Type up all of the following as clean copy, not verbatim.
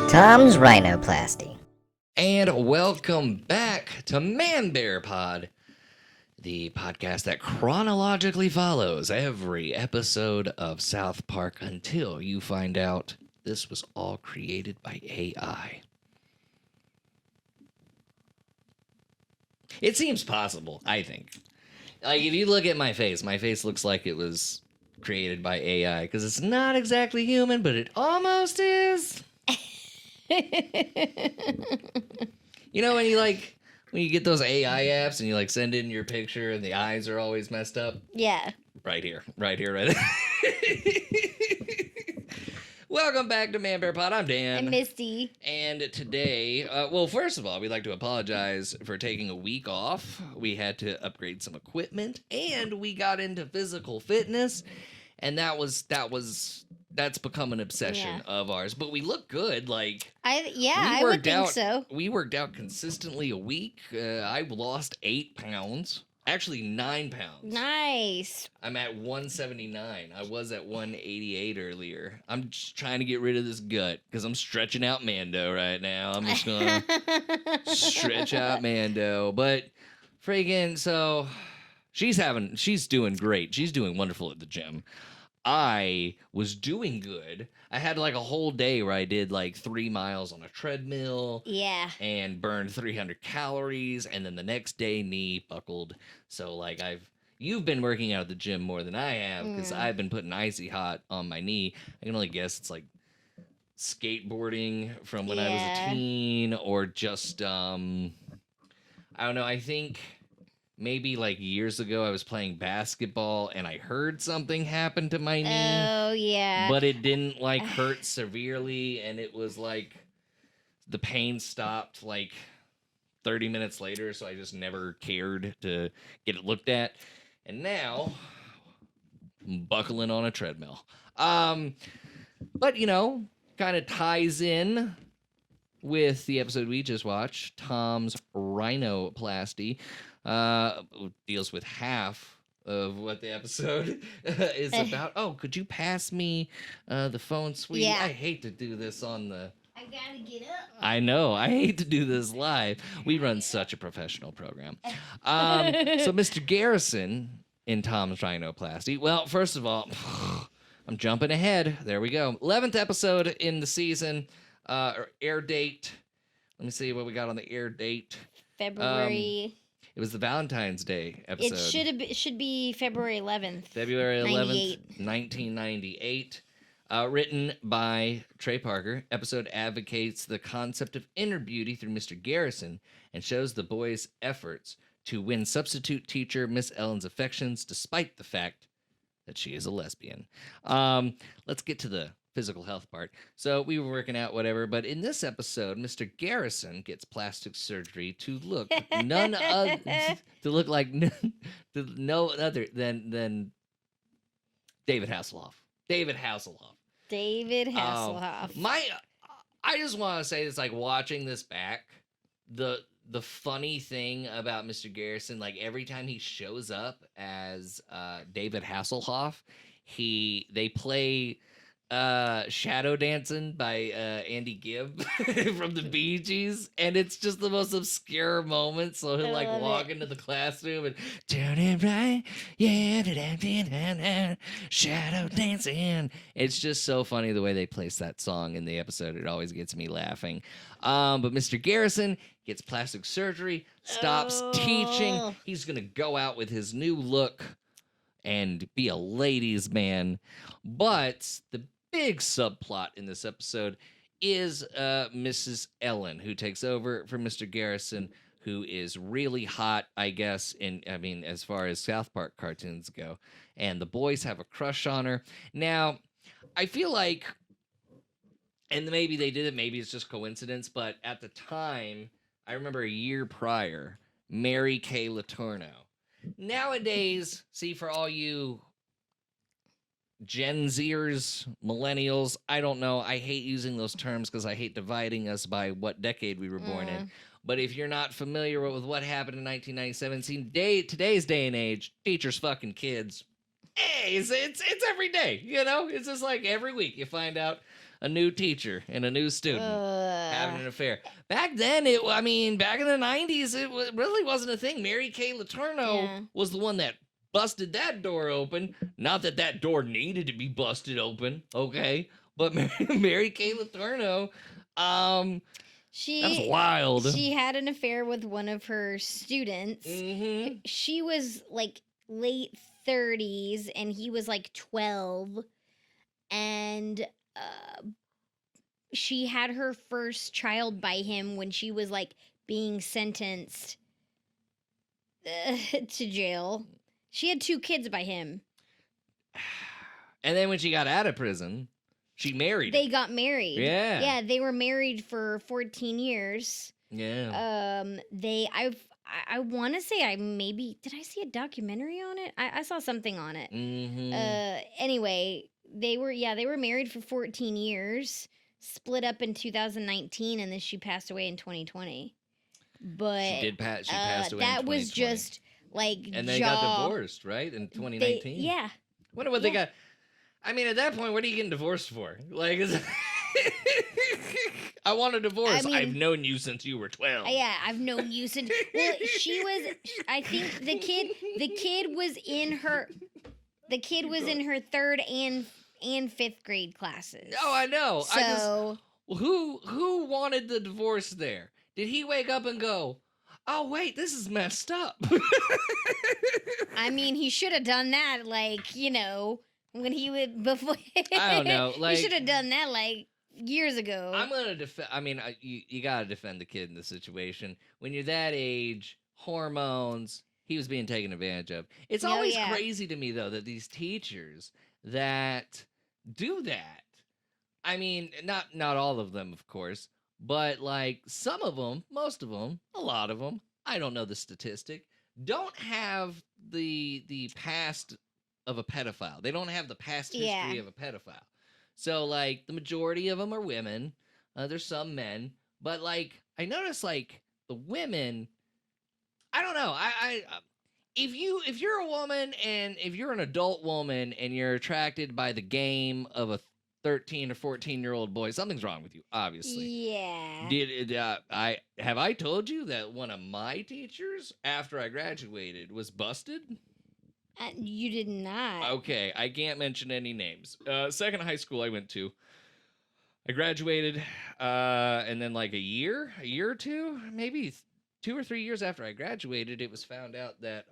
Tom's Rhinoplasty. And welcome back to ManBearPod, the podcast that chronologically follows every episode of South Park until you find out this was all created by AI. It seems possible, I think. Like, if you look at my face looks like it was created by AI, because it's not exactly human, but it almost is. You know, when you get those AI apps and you send in your picture and the eyes are always messed up? Yeah. Right here. Welcome back to ManBearPod. I'm Dan. And Misty. And today, well, first of all, we'd like to apologize for taking a week off. We had to upgrade some equipment, and we got into physical fitness, and that's become an obsession of ours. But we look good. I would think so. We worked out consistently a week. I lost 8 pounds. Actually, 9 pounds. Nice. I'm at 179. I was at 188 earlier. I'm just trying to get rid of this gut because I'm stretching out Mando right now. I'm just going to stretch out Mando. But friggin', so she's doing great. She's doing wonderful at the gym. I was doing good. I had a whole day where I did 3 miles on a treadmill. Yeah. And burned 300 calories. And then the next day, knee buckled. So you've been working out at the gym more than I have because I've been putting icy hot on my knee. I can only guess it's skateboarding from when I was a teen, or just I don't know. I think maybe years ago I was playing basketball and I heard something happen to my knee. Oh, yeah. But it didn't hurt severely, and it was the pain stopped 30 minutes later, so I just never cared to get it looked at. And now I'm buckling on a treadmill. But kind of ties in with the episode we just watched, Tom's Rhinoplasty. Deals with half of what the episode is about. Oh, could you pass me the phone, sweetie? Yeah. I hate to do this on the... I gotta get up. I know. I hate to do this live. We run such a professional program. So Mr. Garrison in Tom's Rhinoplasty. Well, first of all, I'm jumping ahead. There we go. 11th episode in the season. Air date. Let me see what we got on the air date. February... It was the Valentine's Day episode. It should be February 11th. February 11th, 1998. Written by Trey Parker. Episode advocates the concept of inner beauty through Mr. Garrison and shows the boys' efforts to win substitute teacher Miss Ellen's affections despite the fact that she is a lesbian. Let's get to the physical health part. So we were working out, whatever, but in this episode, Mr. Garrison gets plastic surgery to look like no other than David Hasselhoff. David Hasselhoff. I just want to say this, watching this back, the funny thing about Mr. Garrison, every time he shows up as David Hasselhoff, they play Shadow Dancing by Andy Gibb from the Bee Gees, and it's just the most obscure moment. So he'll walk into the classroom and turn it right, yeah, Shadow Dancing. It's just so funny the way they place that song in the episode. It always gets me laughing. But Mr. Garrison gets plastic surgery, stops teaching. He's gonna go out with his new look and be a ladies' man. But the big subplot in this episode is Mrs. Ellen, who takes over for Mr. Garrison, who is really hot, I guess, as far as South Park cartoons go. And the boys have a crush on her. Now, I feel like, and maybe they did it, maybe it's just coincidence, but at the time, I remember a year prior, Mary Kay Letourneau. Nowadays, see, for all you Gen Zers, millennials, I don't know. I hate using those terms because I hate dividing us by what decade we were born in. But if you're not familiar with what happened in 1997, see, today's day and age, teachers fucking kids. Hey, it's every day, It's just every week you find out a new teacher and a new student having an affair. Back then, back in the 90s, really wasn't a thing. Mary Kay Letourneau was the one that busted that door open. Not that that door needed to be busted open, okay? But Mary Kay Letourneau, that was wild. She had an affair with one of her students. Mm-hmm. She was like late 30s and he was like 12. And she had her first child by him when she was like being sentenced to jail. She had 2 kids by him. And then when she got out of prison, she married him. They got married. Yeah. Yeah, they were married for 14 years. Yeah. I want to say did I see a documentary on it? I saw something on it. Mm-hmm. Anyway, they were married for 14 years, split up in 2019, and then she passed away in 2020 But she passed away. That in was just like, and they got divorced, right? In 2019. Yeah. Wonder what they got. I mean, at that point, what are you getting divorced for? Like, I want a divorce. I've known you since you were 12. Yeah, I've known you since. Well, I think the kid was in her 3rd and 5th grade classes. Oh, I know. So who wanted the divorce there? Did he wake up and go, "Oh wait, this is messed up"? I mean, he should have done that, when he would before. I don't know. He should have done that years ago. I'm gonna defend. I mean, you gotta defend the kid in this situation. When you're that age, hormones. He was being taken advantage of. It's always crazy to me though that these teachers that do that. I mean, not all of them, of course, but like some of them, most of them, a lot of them. I don't know the statistic. Don't have the past of a pedophile. They don't have the past history of a pedophile. So, like, the majority of them are women. There's some men. But, like, I notice, like, the women, I don't know. If you're a woman and if you're an adult woman and you're attracted by the game of a 13 or 14-year-old boy, something's wrong with you, obviously. Yeah. Have I told you that one of my teachers, after I graduated, was busted? You did not. Okay, I can't mention any names. Second high school I went to, I graduated, and then like a year or two, maybe 2 or 3 years after I graduated, it was found out that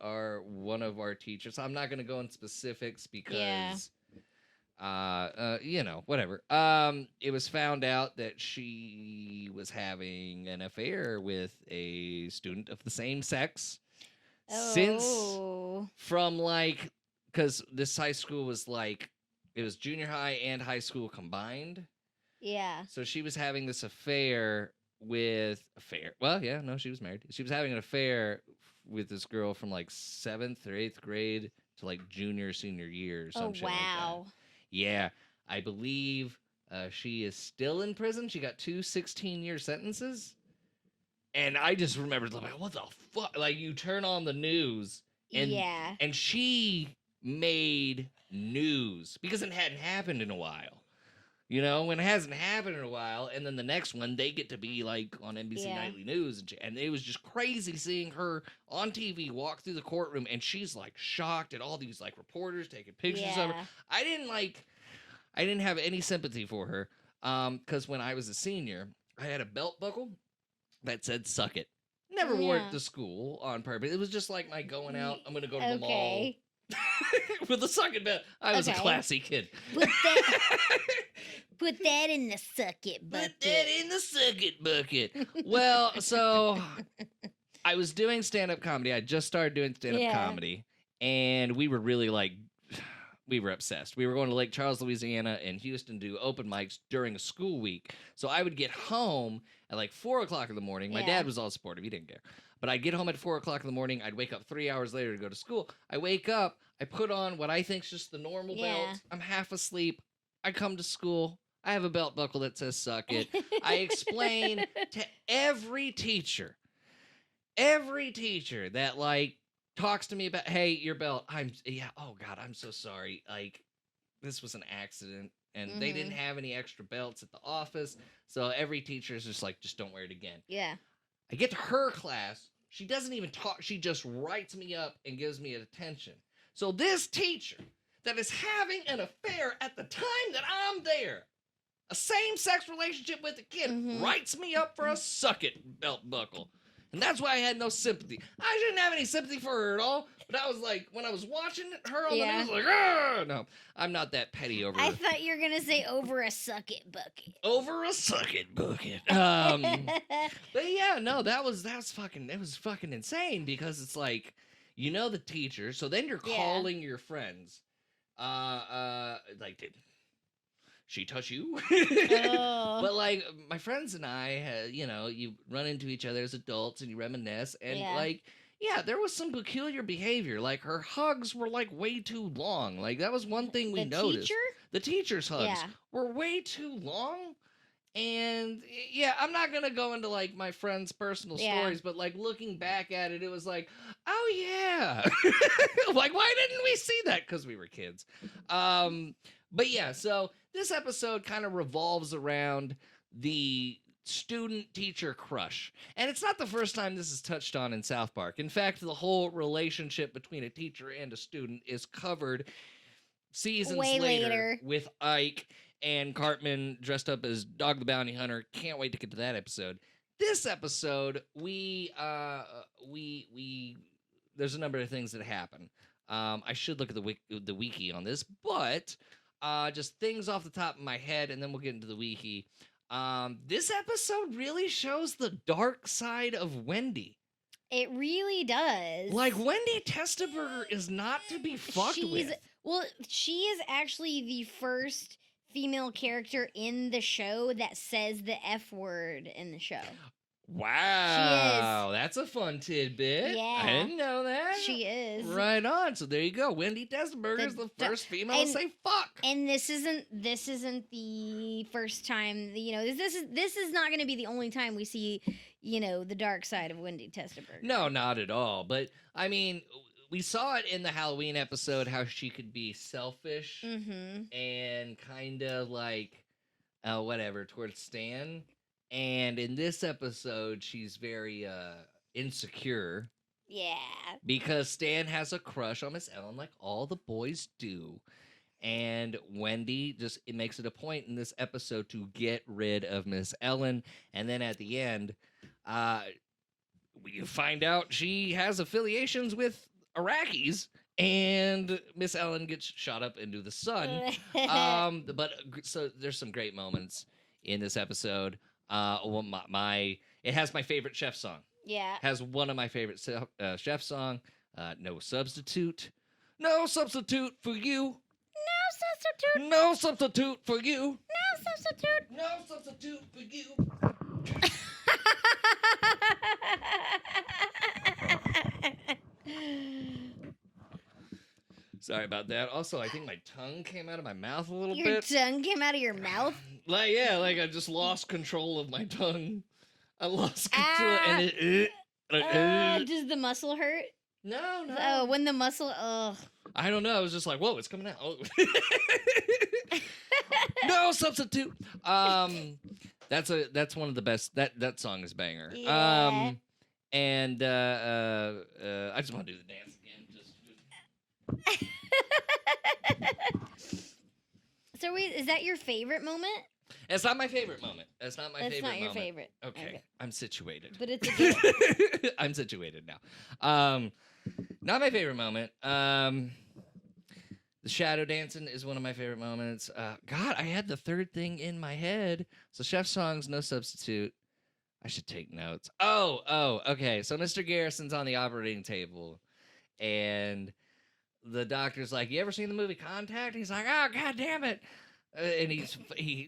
one of our teachers, I'm not going to go in specifics because, whatever. It was found out that she was having an affair with a student of the same sex. Since from because this high school was it was junior high and high school combined. Yeah. So she was having this affair well, yeah, no, she was married. She was having an affair with this girl from 7th or 8th grade to junior, senior year or some shit like that. Yeah, I believe she is still in prison. She got 2 16-year sentences. And I just remembered, what the fuck? You turn on the news, and she made news because it hadn't happened in a while. You know, when it hasn't happened in a while, and then the next one, they get to be on NBC Nightly News. And it was just crazy seeing her on TV walk through the courtroom, and she's shocked at all these reporters taking pictures of her. I didn't have any sympathy for her because when I was a senior, I had a belt buckle that said "suck it." Never wore it to school on purpose. It was just my going out. I'm gonna go to the mall with a "suck it" belt. I was a classy kid. Put that in the suck it bucket. Put that in the suck it bucket. Well, so I was doing stand-up comedy. I just started doing stand-up comedy, and we were really we were obsessed. We were going to Lake Charles, Louisiana, and Houston to do open mics during a school week. So I would get home at 4 o'clock in the morning. My dad was all supportive. He didn't care. But I'd get home at 4 o'clock in the morning. I'd wake up 3 hours later to go to school. I wake up. I put on what I think is just the normal belt. I'm half asleep. I come to school. I have a belt buckle that says "suck it." I explain to every teacher that talks to me about, "Hey, your belt. Oh God, I'm so sorry. This was an accident. And they didn't have any extra belts at the office. So every teacher is just like, just don't wear it again. Yeah. I get to her class. She doesn't even talk. She just writes me up and gives me attention. So this teacher that is having an affair at the time that I'm there, a same-sex relationship with a kid, writes me up for a suck-it belt buckle. And that's why I had no sympathy. I didn't have any sympathy for her at all. But I was like, when I was watching her on the news, like, ah! No, I'm not that petty over I thought you were going to say over a suck-it bucket. Over a suck-it bucket. But yeah, no, that was fucking, it was fucking insane because it's like, you know the teacher, so then you're calling your friends. Like, did she touch you? But like, my friends and I, you know, you run into each other as adults and you reminisce, and like, yeah, there was some peculiar behavior. Like, her hugs were like way too long. Like, that was one thing we noticed. The teacher's hugs were way too long. And yeah, I'm not gonna go into like my friends' personal stories, but like looking back at it, it was like, oh yeah, like why didn't we see that? Because we were kids. But yeah, so this episode kind of revolves around the student-teacher crush, and it's not the first time this is touched on in South Park. In fact, the whole relationship between a teacher and a student is covered seasons later with Ike and Cartman dressed up as Dog the Bounty Hunter. Can't wait to get to that episode. This episode, there's a number of things that happen. I should look at the wiki on this, but just things off the top of my head, and then we'll get into the wiki. This episode really shows the dark side of Wendy. It really does. Like, Wendy Testaburger is not to be fucked with. Well, she is actually the first female character in the show that says the F word in the show. Wow, that's a fun tidbit. Yeah. I didn't know that. She is. Right on. So there you go. Wendy Testaburger is the first female to say fuck. And this isn't the first time, you know, this is not going to be the only time we see, you know, the dark side of Wendy Testaburger. No, not at all. But I mean, we saw it in the Halloween episode how she could be selfish and kind of like whatever towards Stan. And in this episode, she's very insecure. Yeah. Because Stan has a crush on Miss Ellen like all the boys do. And Wendy it makes it a point in this episode to get rid of Miss Ellen. And then at the end, you find out she has affiliations with Iraqis. And Miss Ellen gets shot up into the sun. But so there's some great moments in this episode. It has my favorite chef song. Yeah. Has one of my favorite chef song. No substitute. No substitute for you. No substitute for you. No substitute. No substitute for you. Sorry about that. Also, I think my tongue came out of my mouth a little bit. Your tongue came out of your mouth? Like I just lost control of my tongue. I lost control and it. Does the muscle hurt? No. Oh, when the muscle. I don't know. I was just like, whoa, it's coming out. Oh. No substitute. That's one of the best. That song is banger. Yeah. And I just want to do the dance again. So is that your favorite moment? It's not my favorite moment. That's not my favorite moment. That's not your favorite. Okay. I'm situated. But it's a good one. I'm situated now. Not my favorite moment. The shadow dancing is one of my favorite moments. God, I had the third thing in my head. So chef songs, no substitute. I should take notes. Oh, okay. So Mr. Garrison's on the operating table, and the doctor's like, "You ever seen the movie Contact?" He's like, "Oh, God damn it." And he's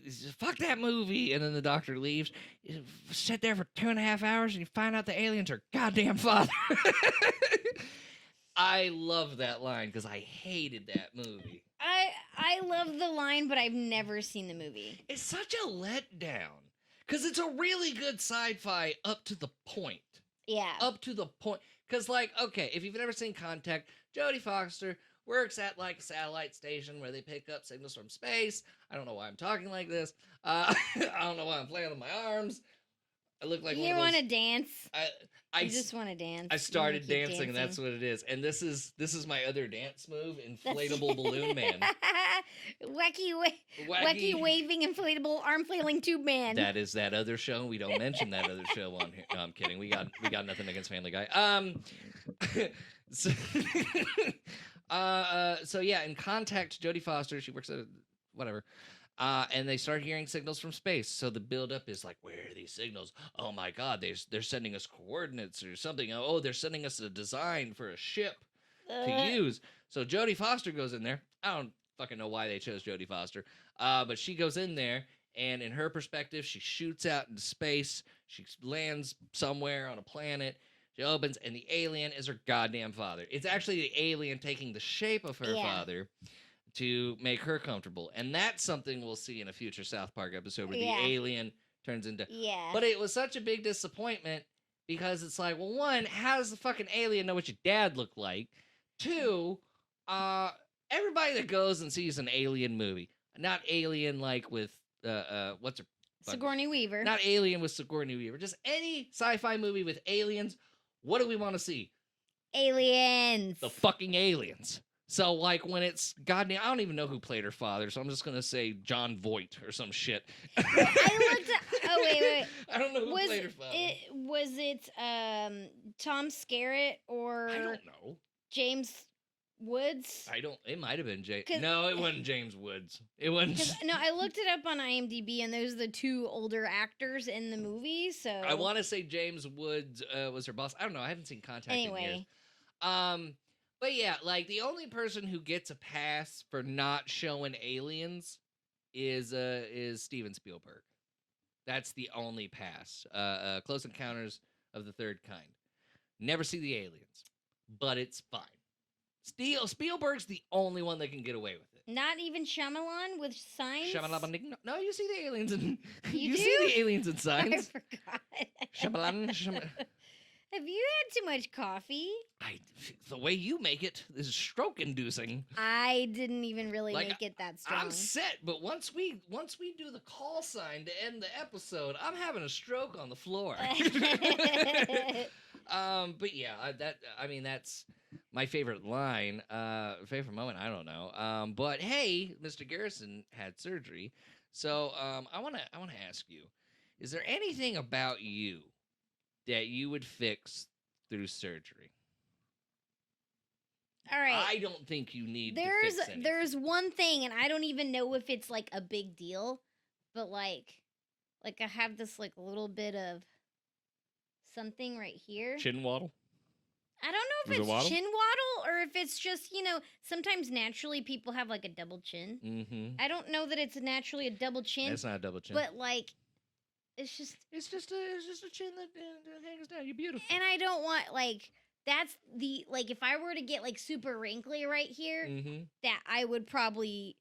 just, fuck that movie. And then the doctor leaves. You sit there for 2.5 hours and you find out the aliens are goddamn father. I love that line because I hated that movie. I love the line, but I've never seen the movie. It's such a letdown because it's a really good sci-fi up to the point. Yeah. Up to the point. Because, like, okay, if you've never seen Contact, Jodie Foster works at like a satellite station where they pick up signals from space. I don't know why I'm talking like this. I don't know why I'm playing with my arms. I look like You one of want those. to dance? I You just want to dance. I You wanna started keep dancing, and that's what it is. And this is my other dance move, That's- inflatable balloon man. wacky waving inflatable arm flailing tube man. That is that other show. We don't mention that other show on here. No, I'm kidding. We got nothing against Family Guy. So, so yeah, in Contact, Jodie Foster, she works at whatever. And they start hearing signals from space. So the buildup is like, where are these signals? Oh my God, they're sending us coordinates or something. Oh, they're sending us a design for a ship to use. So Jodie Foster goes in there. I don't fucking know why they chose Jodie Foster. But she goes in there, and in her perspective, she shoots out into space. She lands somewhere on a planet. She opens, and the alien is her goddamn father. It's actually the alien taking the shape of her father to make her comfortable. And that's something we'll see in a future South Park episode where the alien turns into... Yeah. But it was such a big disappointment because it's like, well, one, how does the fucking alien know what your dad looked like? Two, everybody that goes and sees an alien movie, not alien like with, what's her... Sigourney Weaver. Not Alien with Sigourney Weaver. Just any sci-fi movie with aliens. What do we want to see? Aliens. The fucking aliens. So, like, when it's goddamn... I don't even know who played her father, so I'm just going to say John Voight or some shit. I looked at... Oh, wait. I don't know who played her father. Was it Tom Skerritt or... I don't know. James Woods? It might have been James... No, it wasn't James Woods. It wasn't... No, I looked it up on IMDb, and those are the two older actors in the movie, so... I want to say James Woods was her boss. I don't know. I haven't seen Contact in years. But yeah, like, the only person who gets a pass for not showing aliens is Steven Spielberg. That's the only pass. Close Encounters of the Third Kind. Never see the aliens, but it's fine. Spielberg's the only one that can get away with it. Not even Shyamalan with Signs? No, you see the aliens in... You do? see the aliens in Signs. I forgot. Shyamalan. Have you had too much coffee? The way you make it is stroke-inducing. I didn't even really make it that strong. I'm set, but once we do the call sign to end the episode, I'm having a stroke on the floor. But yeah, that's my favorite line, favorite moment. I don't know. But hey, Mr. Garrison had surgery, so I want to ask you: is there anything about you that you would fix through surgery? All right. I don't think you need to fix anything. There's one thing, and I don't even know if it's like a big deal, but like I have this like little bit of something right here. Chin waddle? I don't know if it's chin waddle or if it's just, sometimes naturally people have like a double chin. Mm-hmm. I don't know that it's naturally a double chin. It's not a double chin. But like, it's just a chin that hangs down. You're beautiful. And I don't want that's the if I were to get like super wrinkly right here, that I would probably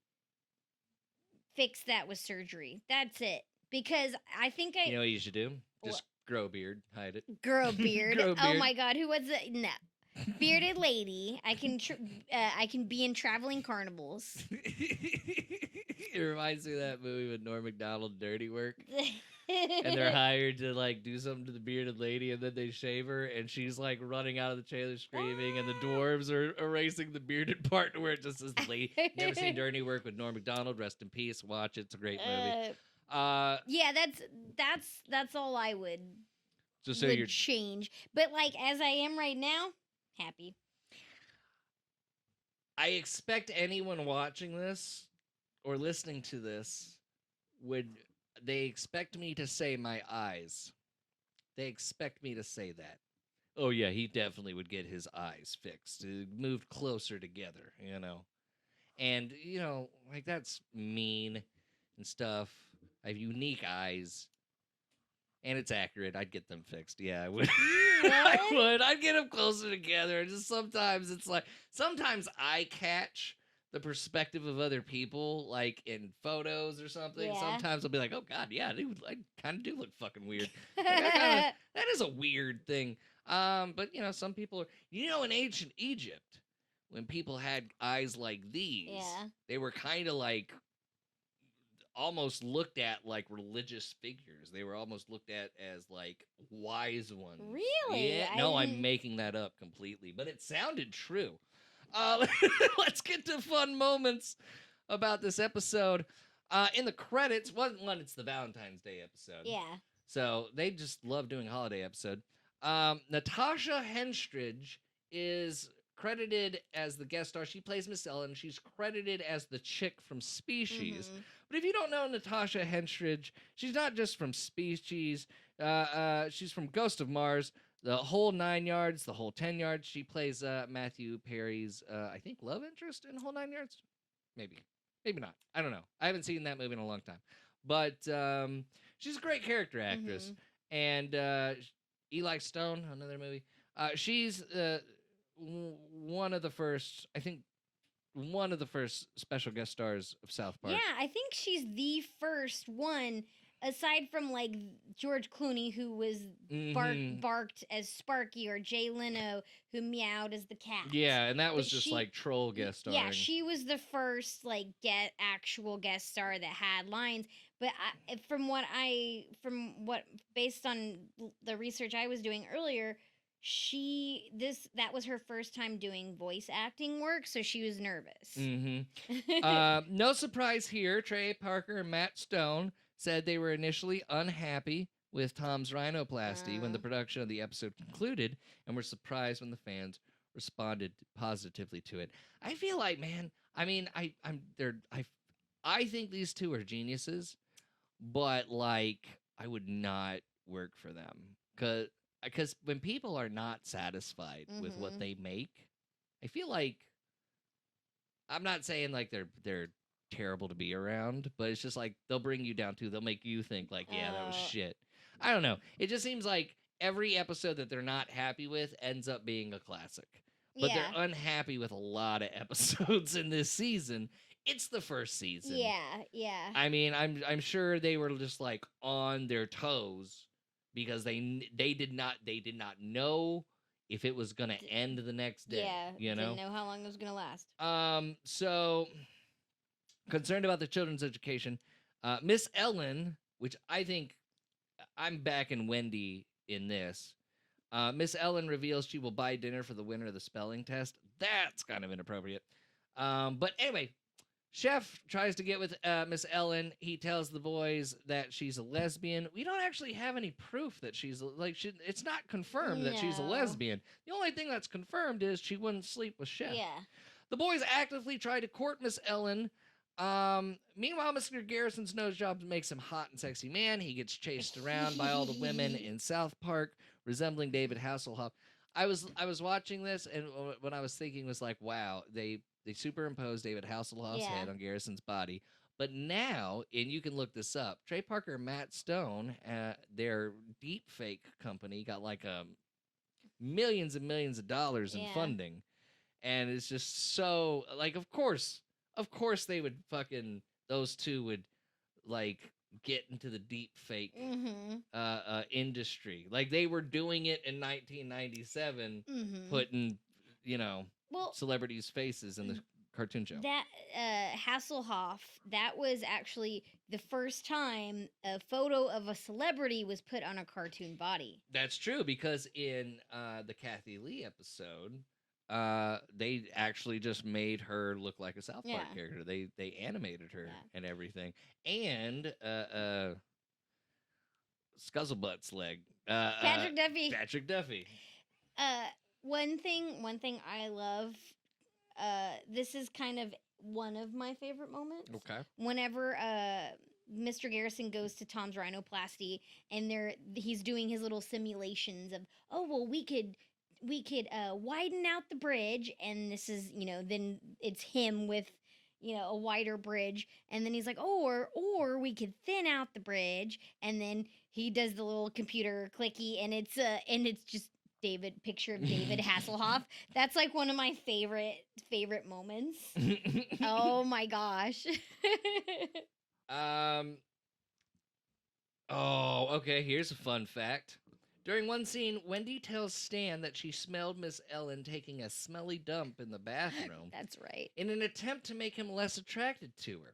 fix that with surgery. That's it. Because I think You know what you should do? Just grow a beard, hide it. Grow a beard. Grow a beard. Oh my God, who was it? No. Bearded lady. I can be in traveling carnivals. It reminds me of that movie with Norm Macdonald, Dirty Work. And they're hired to like do something to the bearded lady, and then they shave her, and she's like running out of the trailer screaming, and the dwarves are erasing the bearded part to where it just says lady. Never seen Dirty Work with Norm Macdonald. Rest in peace. Watch it. It's a great movie. Yeah, that's all I would just so would change. But like as I am right now, happy. I expect anyone watching this or listening to this they expect me to say my eyes. They expect me to say that. Oh yeah, he definitely would get his eyes fixed, moved closer together, And like that's mean and stuff. I have unique eyes. And it's accurate. I'd get them fixed. Yeah, I would. I would. I'd get them closer together. Just sometimes it's like, sometimes I catch the perspective of other people, like in photos or something. Yeah. Sometimes I'll be like, oh God, yeah, dude, I kind of do look fucking weird. That is a weird thing. But some people are, in ancient Egypt, when people had eyes like these, Yeah. they were kind of like almost looked at like religious figures. They were almost looked at as like wise ones. Really? Yeah. I No, I'm didn't- making that up completely, but it sounded true. Let's get to fun moments about this episode. In the credits, one, it's the Valentine's Day episode. Yeah. So they just love doing a holiday episode. Natasha Henstridge is credited as the guest star. She plays Miss Ellen. She's credited as the chick from Species. Mhm. But if you don't know Natasha Henstridge, she's not just from Species. She's from Ghost of Mars, the whole 9 yards, the whole 10 yards. She plays Matthew Perry's, I think, love interest in whole 9 yards. Maybe not. I don't know. I haven't seen that movie in a long time. But she's a great character actress. And Eli Stone, another movie. She's one of the first, I think, one of the first special guest stars of South Park. Yeah, I think she's the first one, aside from like George Clooney, who was Mhm. barked as Sparky, or Jay Leno, who meowed as the cat. Yeah, and that was But just she- like troll guest starring. Yeah, she was the first like actual guest star that had lines. But based on the research I was doing earlier, that was her first time doing voice acting work, so she was nervous. No surprise here. Trey Parker and Matt Stone said they were initially unhappy with Tom's rhinoplasty when the production of the episode concluded, and were surprised when the fans responded positively to it. I feel like, man, I mean, I think these two are geniuses, but like I would not work for them because when people are not satisfied with what Mhm. they make, I feel like, I'm not saying like they're terrible to be around, but it's just like they'll bring you down too. They'll make you think like, yeah, that was Oh. shit. I don't know. It just seems like every episode that they're not happy with ends up being a classic. But Yeah. they're unhappy with a lot of episodes in this season. It's the first season. Yeah. I mean, I'm sure they were just like on their toes because they did not know if it was gonna end the next day. Yeah. You know. Didn't know how long it was gonna last. So concerned about the children's education, Miss Ellen, which I think I'm backing Wendy in this. Miss Ellen reveals she will buy dinner for the winner of the spelling test. That's kind of inappropriate. But anyway, Chef tries to get with Miss Ellen. He tells the boys that she's a lesbian. We don't actually have any proof that it's not confirmed that she's a No. lesbian. The only thing that's confirmed is she wouldn't sleep with Chef. Yeah. The boys actively try to court Miss Ellen. Meanwhile, Mr. Garrison's nose job makes him hot and sexy man. He gets chased around by all the women in South Park, resembling David Hasselhoff. I was watching this, and what I was thinking was like, wow, they superimposed David Hasselhoff's Yeah. head on Garrison's body. But now, and you can look this up, Trey Parker and Matt Stone, their deep fake company, got like millions and millions of dollars in Yeah. funding. And it's just so, like, of course they would those two would like get into the deep fake Mm-hmm. industry. Like they were doing it in 1997, Mm-hmm. putting, Well, celebrities' faces in the cartoon show. that Hasselhoff, that was actually the first time a photo of a celebrity was put on a cartoon body. That's true, because in the Kathy Lee episode, they actually just made her look like a South Park Yeah. character. They animated her Yeah. and everything. And Scuzzlebutt's leg. Patrick Duffy. Patrick Duffy. One thing I love. This is kind of one of my favorite moments. Okay. Whenever Mr. Garrison goes to Tom's rhinoplasty, and he's doing his little simulations of, oh well, we could widen out the bridge, and this is, then it's him with, a wider bridge, and then he's like, or we could thin out the bridge, and then he does the little computer clicky, and it's just picture of David Hasselhoff. That's like one of my favorite moments. Oh my gosh. Oh, okay. Here's a fun fact. During one scene, Wendy tells Stan that she smelled Miss Ellen taking a smelly dump in the bathroom That's right. in an attempt to make him less attracted to her.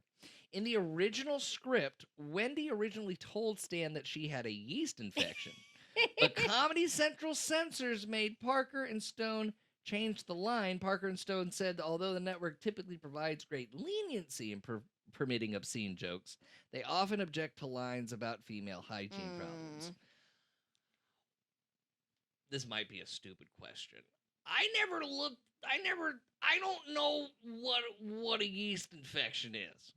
In the original script, Wendy originally told Stan that she had a yeast infection. But Comedy Central censors made Parker and Stone change the line. Parker and Stone said that although the network typically provides great leniency in permitting obscene jokes, they often object to lines about female hygiene problems. This might be a stupid question. I don't know what a yeast infection is.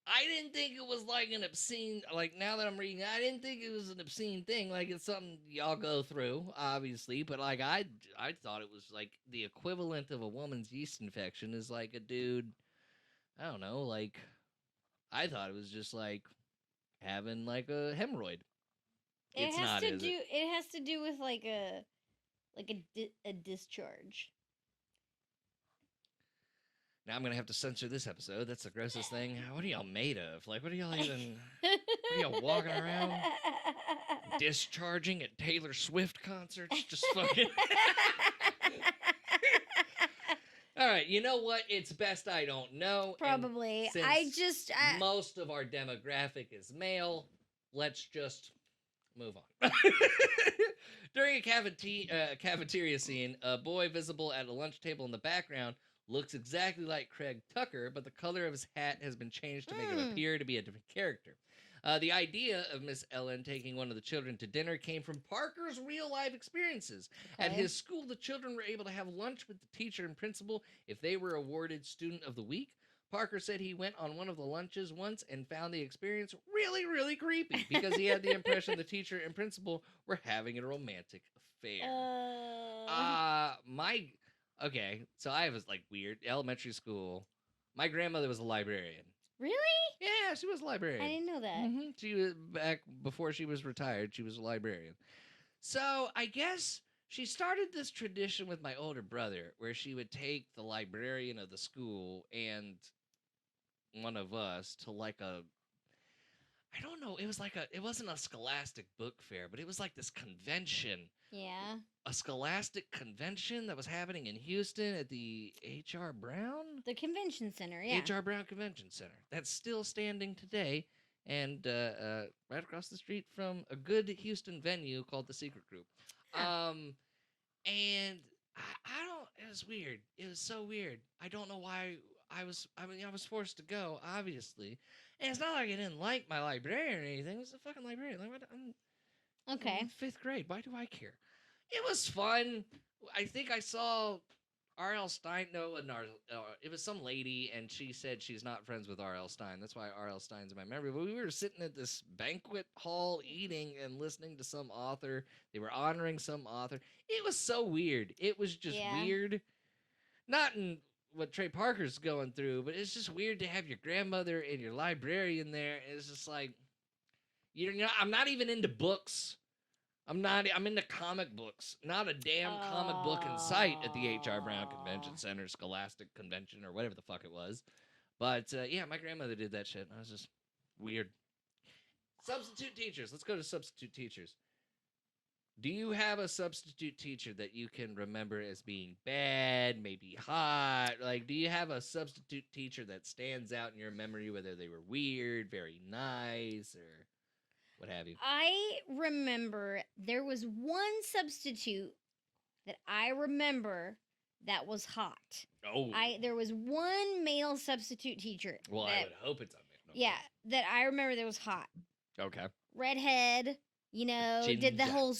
I didn't think it was like an obscene, like now that I'm reading, I didn't think it was an obscene thing. Like it's something y'all go through, obviously, but like I thought it was like the equivalent of a woman's yeast infection is like a dude, I don't know, like I thought it was just like having like a hemorrhoid. It's not, is it? It has to do with like a discharge. Now I'm gonna have to censor this episode. That's the grossest thing. What are y'all made of? Like, what are y'all even? What are y'all walking around discharging at Taylor Swift concerts? Just fucking. All right, you know what? It's best I don't know. Probably. Most of our demographic is male. Let's just move on. During a cafeteria scene, a boy visible at a lunch table in the background looks exactly like Craig Tucker, but the color of his hat has been changed to make him appear to be a different character. The idea of Miss Ellen taking one of the children to dinner came from Parker's real-life experiences. Okay. At his school, the children were able to have lunch with the teacher and principal if they were awarded Student of the Week. Parker said he went on one of the lunches once and found the experience really, really creepy because he had the impression the teacher and principal were having a romantic affair. Okay, so I was like weird elementary school. My grandmother was a librarian. Really? Yeah, she was a librarian. I didn't know that. Mm-hmm. She was back before she was retired. She was a librarian. So I guess she started this tradition with my older brother where she would take the librarian of the school and one of us to like I don't know, it wasn't a scholastic book fair, but it was like this convention. Yeah. A scholastic convention that was happening in Houston at the H.R. Brown? The convention center, yeah. H.R. Brown Convention Center. That's still standing today and right across the street from a good Houston venue called The Secret Group. Huh. And I don't, it was weird. It was so weird. I don't know why I was forced to go, obviously. And it's not like I didn't like my librarian or anything. It was a fucking librarian. Like, I'm in 5th grade. Why do I care? It was fun. I think I saw R.L. Stein. No, it was some lady, and she said she's not friends with R.L. Stein. That's why R.L. Stein's in my memory. But we were sitting at this banquet hall eating and listening to some author. They were honoring some author. It was so weird. It was just weird. Not in what Trey Parker's going through, but it's just weird to have your grandmother and your librarian there. It's just like, I'm not even into books. I'm into comic books. Not a damn comic book in sight at the H.R. Brown Convention Center, Scholastic Convention, or whatever the fuck it was. But, yeah, my grandmother did that shit. I was just weird. Substitute teachers. Let's go to substitute teachers. Do you have a substitute teacher that you can remember as being bad, maybe hot? Like, do you have a substitute teacher that stands out in your memory, whether they were weird, very nice, or what have you? I remember there was one substitute that I remember that was hot. Oh. There was one male substitute teacher. Well, I would hope it's a male. Yeah, that I remember that was hot. Okay. Redhead, Ginger. did the whole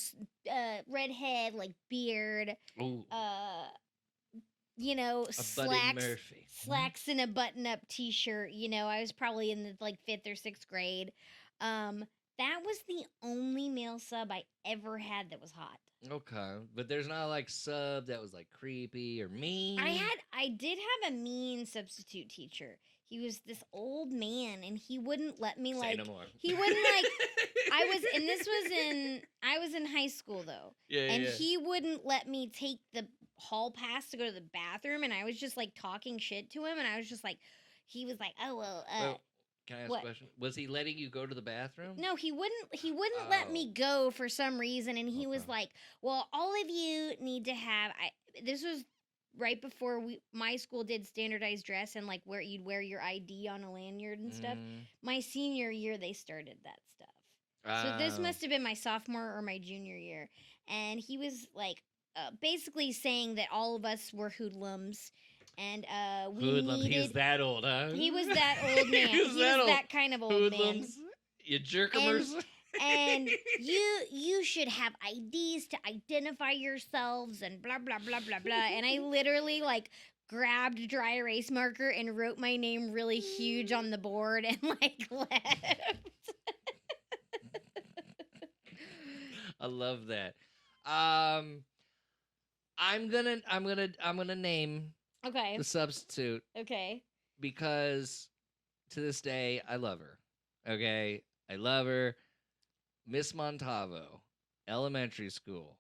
redhead, like beard. Ooh. Slacks and a button-up t-shirt. I was probably in the 5th or 6th grade. That was the only male sub I ever had that was hot. Okay, but there's not sub that was creepy or mean. I did have a mean substitute teacher. He was this old man, and he wouldn't let me Say no more. He wouldn't I was in high school though. Yeah. And he wouldn't let me take the hall pass to go to the bathroom, and I was just talking shit to him, and I was just he was like, oh well, Can I ask What? a question? Was he letting you go to the bathroom? No, he wouldn't let me go for some reason, and he was Okay. like, "Well, all of you need to have." This was right before my school did standardized dress and like where you'd wear your ID on a lanyard and stuff. Mm. My senior year, they started that stuff. So this Oh. must have been my sophomore or my junior year, and he was like, basically saying that all of us were hoodlums, and we Hoodlum. He was needed. that old, huh? He was that old man. He was that old. that kind of old man. Hoodlums. You jerkemers. And you should have IDs to identify yourselves and blah blah blah blah blah. And I literally like grabbed a dry erase marker and wrote my name really huge on the board and like left. I love that. I'm gonna name Okay. the substitute Okay. because to this day I love her. Okay, I love her. Miss Montalvo, elementary school.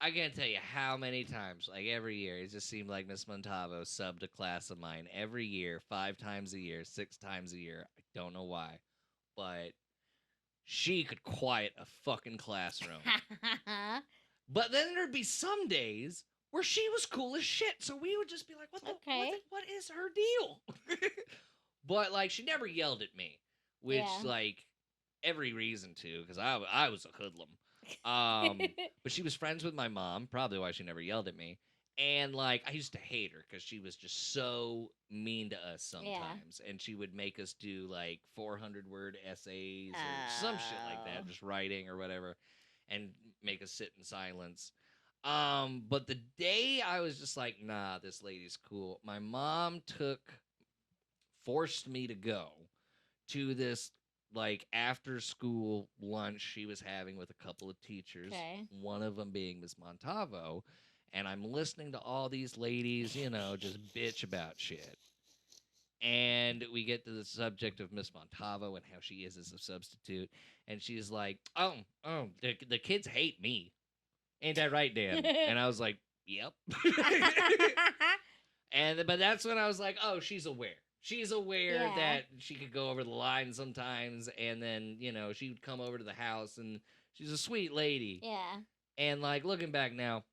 I can't tell you how many times, like every year, it just seemed like Miss Montalvo subbed a class of mine every year, 5 times a year, 6 times a year. I don't know why, but she could quiet a fucking classroom. But then there'd be some days where she was cool as shit, so we would just be like, what is her deal? But like, she never yelled at me, which like every reason to, because I was a hoodlum. But she was friends with my mom, probably why she never yelled at me. And like, I used to hate her because she was just so mean to us sometimes. And she would make us do like 400-word essays or some shit like that, just writing or whatever, and make us sit in silence. But the day I was just like, nah, this lady's cool, my mom forced me to go to this like after school lunch she was having with a couple of teachers, one of them being Miss Montalvo, and I'm listening to all these ladies, just bitch about shit. And we get to the subject of Miss Montalvo and how she is as a substitute, and she's like, oh, the kids hate me. Ain't that right, Dan? And I was like, yep. But that's when I was like, oh, she's aware. She's aware that she could go over the line sometimes, and then, she would come over to the house, and she's a sweet lady. Yeah. And, like, looking back now,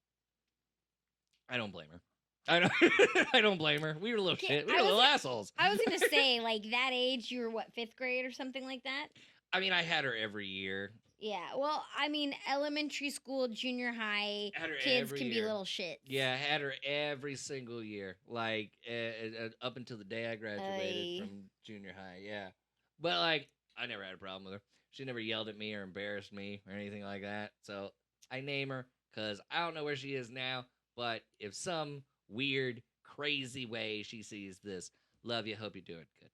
I don't blame her. I don't blame her. We were little shit. We were little assholes. I was going to say, like, that age, you were, what, 5th grade or something like that? I mean, I had her every year. Yeah, well, I mean, elementary school, junior high, kids can be little shits. Yeah, I had her every single year, like up until the day I graduated from junior high. Yeah, but like I never had a problem with her. She never yelled at me or embarrassed me or anything like that. So I name her because I don't know where she is now. But if some weird, crazy way she sees this, love you. Hope you're doing good.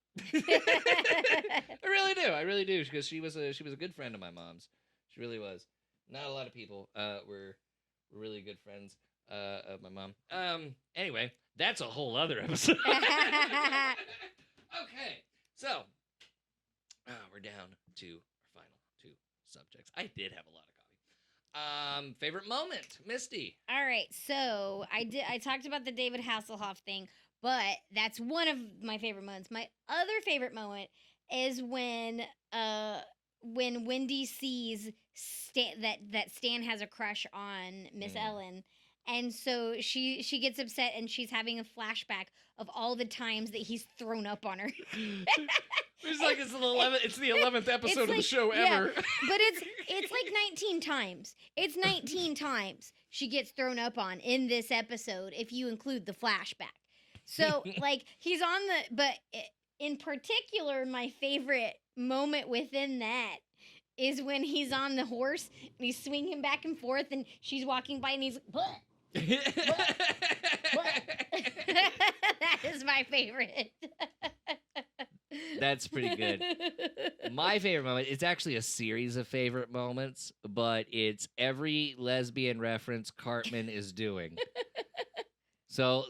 I really do, because she was a good friend of my mom's. She really was. Not a lot of people were really good friends of my mom. Anyway, that's a whole other episode. Okay, so we're down to our final 2 subjects. I did have a lot of coffee. Favorite moment, Misty. All right, so I talked about the David Hasselhoff thing, but that's one of my favorite moments. My other favorite moment is when Wendy sees that Stan has a crush on Miss Ellen, and so she gets upset, and she's having a flashback of all the times that he's thrown up on her. It's like it's the 11th episode of the show ever. But it's like 19 times. It's 19 times she gets thrown up on in this episode if you include the flashback. So like he's on but in particular, my favorite moment within that is when he's on the horse and he's swinging back and forth, and she's walking by and he's like, what? That is my favorite. That's pretty good. My favorite moment, it's actually a series of favorite moments, but it's every lesbian reference Cartman is doing. So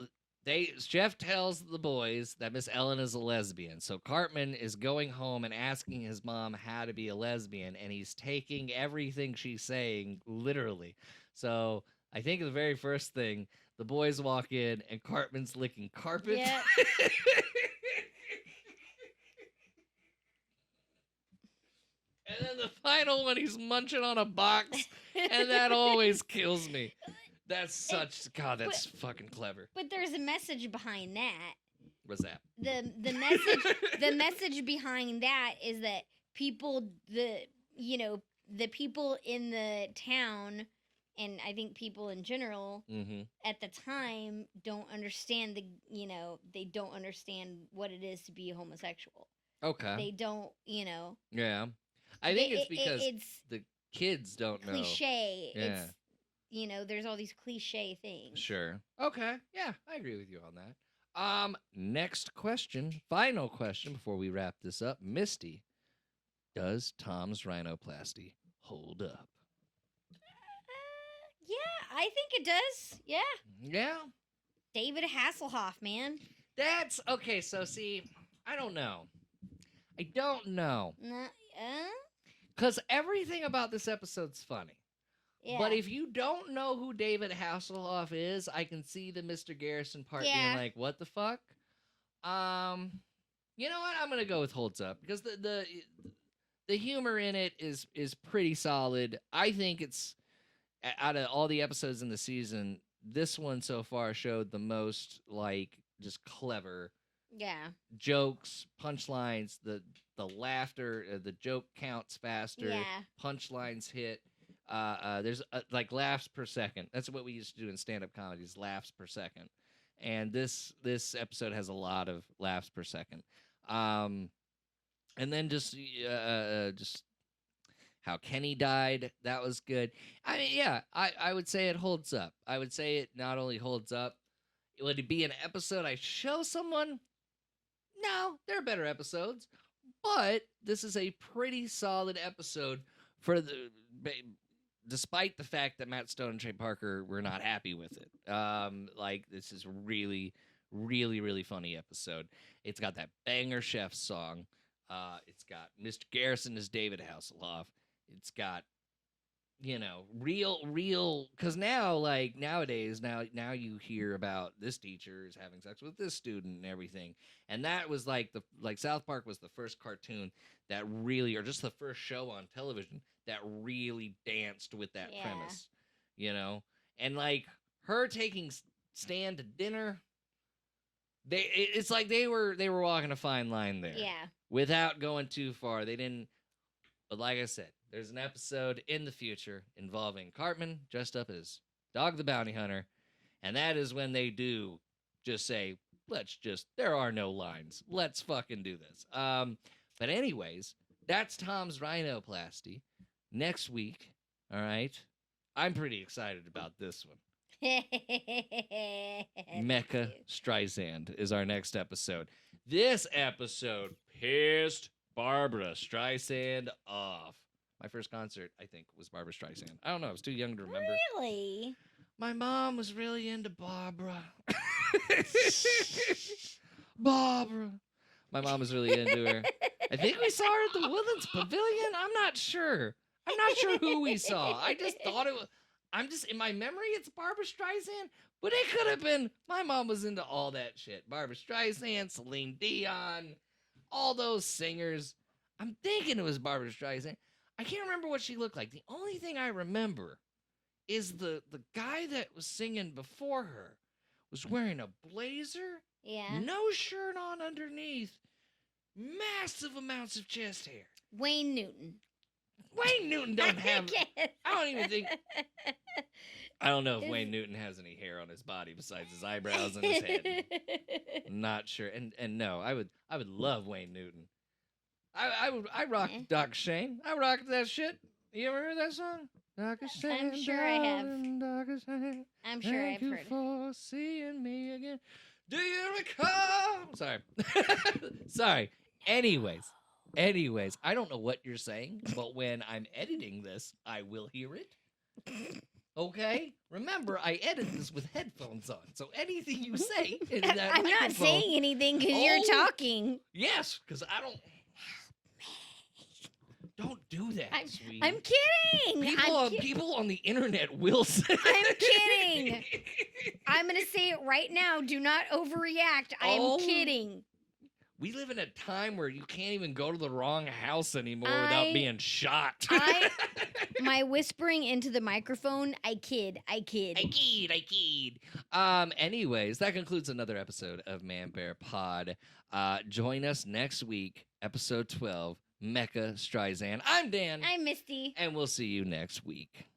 Jeff tells the boys that Miss Ellen is a lesbian. So Cartman is going home and asking his mom how to be a lesbian, and he's taking everything she's saying literally. So I think the very first thing, the boys walk in and Cartman's licking carpet. Yeah. And then the final one, he's munching on a box, and that always kills me. That's such God. That's fucking clever. But there's a message behind that. What's that? The message behind that is that people, the people in the town, and I think people in general at the time don't understand they don't understand what it is to be a homosexual. Okay. They don't, Yeah. I think it's because the kids don't know. Cliche. Yeah. It's, there's all these cliche things. Sure. Okay. Yeah, I agree with you on that. Next question, final question before we wrap this up. Misty, does Tom's rhinoplasty hold up? Yeah, I think it does. Yeah. Yeah. David Hasselhoff, man. That's okay. So see, I don't know. Because everything about this episode's funny. Yeah. But if you don't know who David Hasselhoff is, I can see the Mr. Garrison part being like, what the fuck? You know what? I'm going to go with holds up because the humor in it is pretty solid. I think it's, out of all the episodes in the season, this one so far showed the most, just clever jokes, punchlines, the laughter, the joke counts faster, punchlines hit. There's laughs per second. That's what we used to do in stand-up comedies, laughs per second. And this episode has a lot of laughs per second. And then just how Kenny died, that was good. I mean, yeah, I would say it holds up. I would say it not only holds up, would it be an episode I show someone? No, there are better episodes. But this is a pretty solid episode despite the fact that Matt Stone and Trey Parker were not happy with it. This is really, really, really funny episode. It's got that banger chef song. It's got Mr. Garrison as David Hasselhoff. It's got, real, because now, nowadays, now you hear about this teacher is having sex with this student and everything. And that was South Park was the first cartoon that really, or just the first show on television that really danced with that premise, And her taking Stan to dinner, it's like they were walking a fine line there. Yeah. Without going too far. They didn't, but like I said, there's an episode in the future involving Cartman dressed up as Dog the Bounty Hunter, and that is when they do just say, there are no lines. Let's fucking do this. But anyways, that's Tom's rhinoplasty. Next week, all right, I'm pretty excited about this one. Mecha Streisand is our next episode. This episode pissed Barbara Streisand off. My first concert, I think, was Barbara Streisand. I don't know. I was too young to remember. Really? My mom was really into Barbara. Barbara. My mom was really into her. I think we saw her at the Woodlands Pavilion. I'm not sure who we saw. I just thought it was... in my memory, it's Barbara Streisand, but it could have been, my mom was into all that shit. Barbara Streisand, Celine Dion, all those singers. I'm thinking it was Barbara Streisand. I can't remember what she looked like. The only thing I remember is the guy that was singing before her was wearing a blazer, no shirt on underneath, massive amounts of chest hair. Wayne Newton don't have... I don't know if Wayne Newton has any hair on his body besides his eyebrows and his head. I'm not sure. And no, I would love Wayne Newton. I rocked Doc Shane. I rocked that shit. You ever heard that song? Doc Shane, I'm sure I have. I'm sure I've Thank you heard it. for seeing me again. Do you recall? Sorry. Sorry. Anyways, I don't know what you're saying, but when I'm editing this, I will hear it. Okay? Remember, I edit this with headphones on, so anything you say in that I'm not microphone- saying anything because you're talking. Yes, because I don't... Don't do that, sweetie. I'm kidding. People on the internet will say... I'm kidding. I'm going to say it right now. Do not overreact. I am kidding. We live in a time where you can't even go to the wrong house anymore without being shot. My whispering into the microphone, I kid. I kid. Anyways, that concludes another episode of Man Bear Pod. Join us next week, episode 12, Mecha Streisand. I'm Dan. I'm Misty. And we'll see you next week.